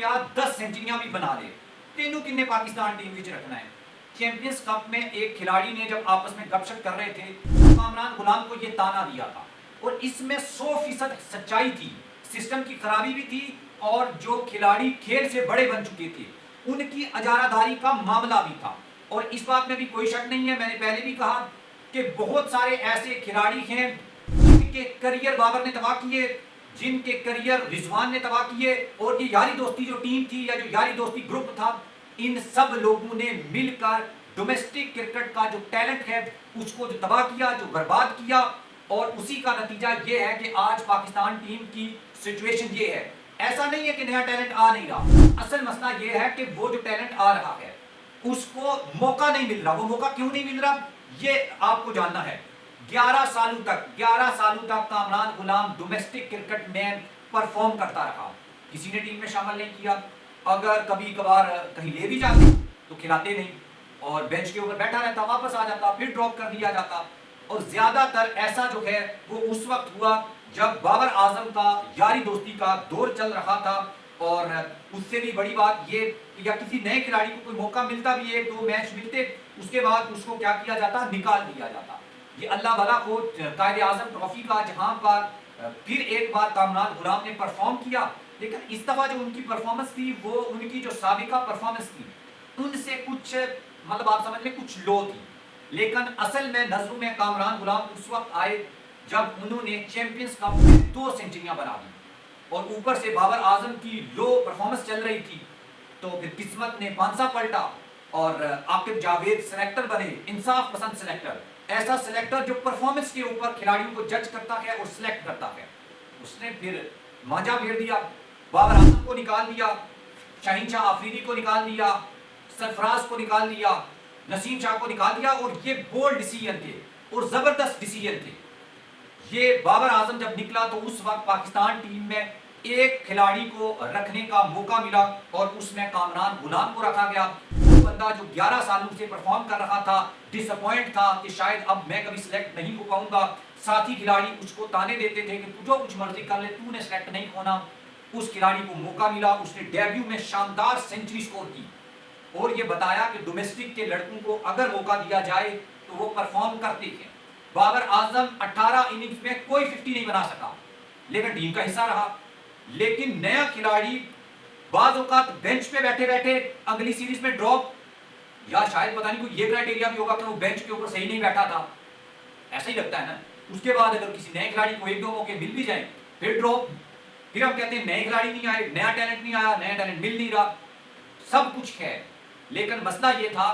کیا 10 سینچریاں بھی بنا لے، تینوں کن نے پاکستان ٹیم وچ رکھنا ہے۔ چیمپئنز کپ میں ایک کھلاڑی نے جب آپس میں گپ شپ کر رہے تھے کامران غلام کو یہ تانا دیا تھا، اور اس میں 100% سچائی تھی، سسٹم کی خرابی بھی تھی، اور جو کھلاڑی کھیل سے بڑے بن چکے تھے ان کی اجارہ داری کا معاملہ بھی تھا۔ اور اس بات میں بھی کوئی شک نہیں ہے، میں نے پہلے بھی کہا کہ بہت سارے ایسے کھلاڑی ہیں جن کے کریئر بابر نے تباہ کیے، جن کے کریئر رضوان نے تباہ کیے، اور یہ یاری دوستی جو ٹیم تھی یا جو یاری دوستی گروپ تھا، ان سب لوگوں نے مل کر ڈومیسٹک کرکٹ کا جو ٹیلنٹ ہے اس کو جو تباہ کیا، جو برباد کیا، اور اسی کا نتیجہ یہ ہے کہ آج پاکستان ٹیم کی سچویشن یہ ہے۔ ایسا نہیں ہے کہ نیا ٹیلنٹ آ نہیں رہا، اصل مسئلہ یہ ہے کہ وہ جو ٹیلنٹ آ رہا ہے اس کو موقع نہیں مل رہا۔ وہ موقع کیوں نہیں مل رہا یہ آپ کو جاننا ہے۔ 11 سالوں تک کامران غلام ڈومیسٹک کرکٹ میں پرفارم کرتا رہا، کسی نے ٹیم میں شامل نہیں کیا، اگر کبھی کبھار کہیں لے بھی جاتے تو کھلاتے نہیں، اور بینچ کے اوپر بیٹھا رہتا، واپس آ جاتا، پھر ڈراپ کر دیا جاتا۔ اور زیادہ تر ایسا جو ہے وہ اس وقت ہوا جب بابر اعظم کا یاری دوستی کا دور چل رہا تھا، اور اس سے بھی بڑی بات یہ یا کسی نئے کھلاڑی کو کوئی موقع ملتا بھی، ایک دو میچ ملتے، اس کے بعد اس کو کیا کیا جاتا، نکال دیا جاتا۔ یہ اللہ بھلا کو قائد اعظم ٹرافی کا جہاں پر پھر ایک بار کامران غلام نے پرفارم کیا، لیکن اس دفعہ جو ان کی پرفارمنس تھی وہ ان کی جو سابقہ پرفارمنس تھی ان سے کچھ مطلب آپ سمجھ لیں کچھ لو تھی، لیکن اصل میں نظروں میں کامران غلام اس وقت آئے جب انہوں نے چیمپئنز کپ میں 2 سینچریاں بنا دی، اور اوپر سے بابر اعظم کی لو پرفارمنس چل رہی تھی، تو پھر قسمت نے پانسا پلٹا اور عاقب جاوید سلیکٹر بنے، انصاف پسند سلیکٹر، ایسا سلیکٹر جو پرفارمنس کے اوپر کھلاڑیوں کو جج کرتا ہے اور سلیکٹ کرتا ہے۔ اس نے پھر مانجا پھیر دیا، بابر اعظم کو نکال دیا، شاہین شاہ آفریدی کو نکال دیا، سرفراز کو نکال دیا، نسیم شاہ کو نکال دیا، اور یہ بولڈ ڈیسیژن تھے اور زبردست ڈیسیژن تھے۔ یہ بابر اعظم جب نکلا تو اس وقت پاکستان ٹیم میں ایک کھلاڑی کو رکھنے کا موقع ملا، اور اس میں کامران غلام کو رکھا گیا۔ وہ بندہ جو 11 سالوں سے پرفارم کر رہا تھا، ڈس اپوائنٹ تھا کہ شاید اب میں کبھی سلیکٹ نہیں ہو پاؤں گا، ساتھی کھلاڑی اس کو تانے دیتے تھے کہ تو جو کچھ مرضی کر لے، تو نے سلیکٹ نہیں ہونا۔ اس کھلاڑی کو موقع ملا، اس نے ڈیبیو میں شاندار سینچری سکور کی، اور یہ بتایا کہ ڈومیسٹک کے لڑکوں کو اگر موقع دیا جائے تو وہ پرفارم کرتے ہیں۔ بابر اعظم 18 اننگز میں کوئی 50 نہیں بنا سکا، لیکن ٹیم کا حصہ رہا۔ لیکن نیا کھلاڑی بعض اوقات بینچ پہ بیٹھے بیٹھے اگلی سیریز میں ڈراپ، یا شاید پتہ نہیں کوئی یہ کرائٹیریا بھی ہوگا کہ وہ بینچ کے اوپر صحیح نہیں بیٹھا تھا، ایسا ہی لگتا ہے نا۔ اس کے بعد اگر کسی نئے کھلاڑی کو 1-2 موقع مل بھی جائیں پھر ڈراپ، پھر ہم کہتے ہیں نئے کھلاڑی نہیں آئے، نیا ٹیلنٹ نہیں آیا، نیا ٹیلنٹ مل نہیں رہا۔ سب کچھ ہے، لیکن مسئلہ یہ تھا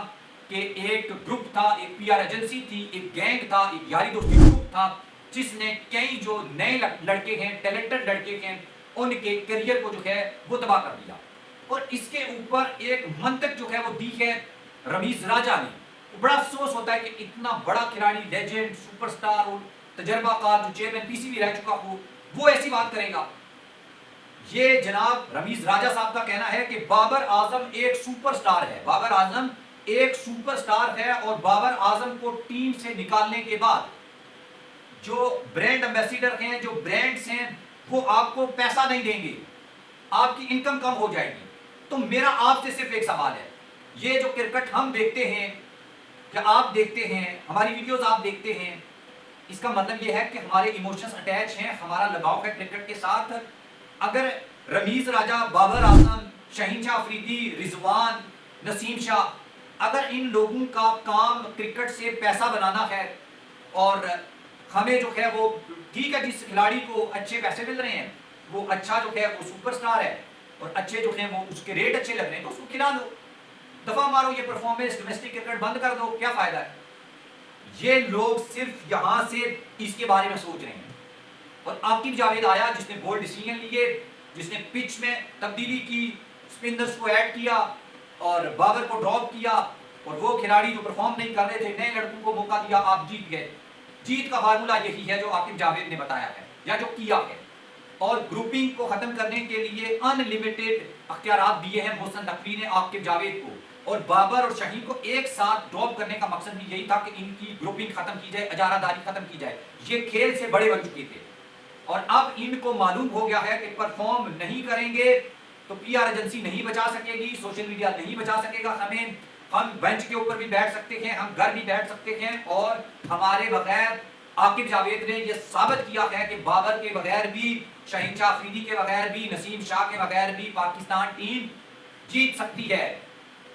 کہ ایک گروپ تھا، ایک پی آر ایجنسی تھی، ایک گینگ تھا، ایک یاری دوستی گروپ تھا، جس نے کئی جو نئے لڑکے ہیں، ٹیلنٹڈ لڑکے ہیں، ان کے کریئر کو جو ہے وہ تباہ کر دیا۔ اور اس کے اوپر ایک منطق جو ہے وہ دی ہے رمیز راجہ نے۔ بڑا افسوس ہوتا ہے کہ اتنا بڑا کھلاڑی، لیجنڈ، سپر سٹار اور تجربہ کار جو چیئرمین پی سی بی رہ چکا ہو، وہ ایسی بات کرے گا۔ یہ جناب رمیز راجہ صاحب کا کہنا ہے کہ بابر اعظم ایک سپر سٹار ہے، بابر اعظم ایک سپر سٹار ہے، اور بابر اعظم کو ٹیم سے نکالنے کے بعد جو برانڈ ایمبیسیڈر ہیں، جو برانڈز ہیں، وہ آپ کو پیسہ نہیں دیں گے، آپ کی انکم کم ہو جائے گی۔ تو میرا آپ سے صرف ایک سوال ہے، یہ جو کرکٹ ہم دیکھتے ہیں، کہ آپ دیکھتے ہیں، ہماری ویڈیوز آپ دیکھتے ہیں، اس کا مطلب یہ ہے کہ ہمارے ایموشنز اٹیچ ہیں، ہمارا لگاؤ ہے کرکٹ کے ساتھ۔ اگر رمیز راجہ، بابر اعظم، شاہین شاہ آفریدی، رضوان، نسیم شاہ، اگر ان لوگوں کا کام کرکٹ سے پیسہ بنانا ہے، اور ہمیں جو ہے وہ ٹھیک ہے جس کھلاڑی کو اچھے پیسے مل رہے ہیں، وہ اچھا جو ہے وہ سپر سٹار ہے، اور اچھے جو ہیں وہ اس کے ریٹ اچھے لگ رہے ہیں، تو اس کو کھلا دو، دفعہ مارو، یہ پرفارمنس ڈومیسٹک کرکٹ بند کر دو، کیا فائدہ ہے؟ یہ لوگ صرف یہاں سے اس کے بارے میں سوچ رہے ہیں۔ اور عاقب جاوید آیا جس نے بولڈ ڈیسیژن لیے، جس نے پچ میں تبدیلی کی، سپنرز کو ایڈ کیا، اور بابر کو ڈراپ کیا، اور وہ کھلاڑی جو پرفارم نہیں کر رہے تھے، نئے لڑکوں کو موقع دیا، آپ جیت گئے۔ جیت کا فارمولہ یہی ہے جو عاقب جاوید نے بتایا ہے یا جو کیا ہے، اور گروپنگ کو ختم کرنے کے لیے ان لمیٹڈ اختیارات دیے ہیں محسن نقوی نے عاقب جاوید کو، اور بابر اور شاہین کو ایک ساتھ ڈراپ کرنے کا مقصد بھی یہی تھا کہ ان کی گروپنگ ختم کی جائے، اجارہ داری ختم کی جائے۔ یہ کھیل سے بڑے بن چکے تھے، اور اب ان کو معلوم ہو گیا ہے کہ پرفارم نہیں کریں گے تو پی آر ایجنسی نہیں بچا سکے گی, سوشل میڈیا نہیں بچا سکے گا ہمیں. ہم بینچ کے اوپر بھی بیٹھ سکتے ہیں, ہم گھر بھی بیٹھ سکتے ہیں, اور ہمارے بغیر عاقب جاوید نے یہ ثابت کیا ہے کہ بابر کے بغیر بھی, شہنشاہ افریدی کے بغیر بھی, نسیم شاہ کے بغیر بھی پاکستان ٹیم جیت سکتی ہے.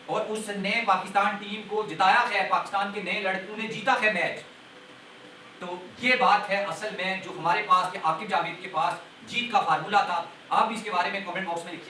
اور اس نے پاکستان ٹیم کو جتایا ہے, پاکستان کے نئے لڑکوں نے جیتا ہے میچ. تو یہ بات ہے اصل میں جو ہمارے پاس, عاقب جاوید کے پاس جیت کا فارمولا تھا. آپ بھی اس کے بارے میں کمنٹ باکس میں لکھیے.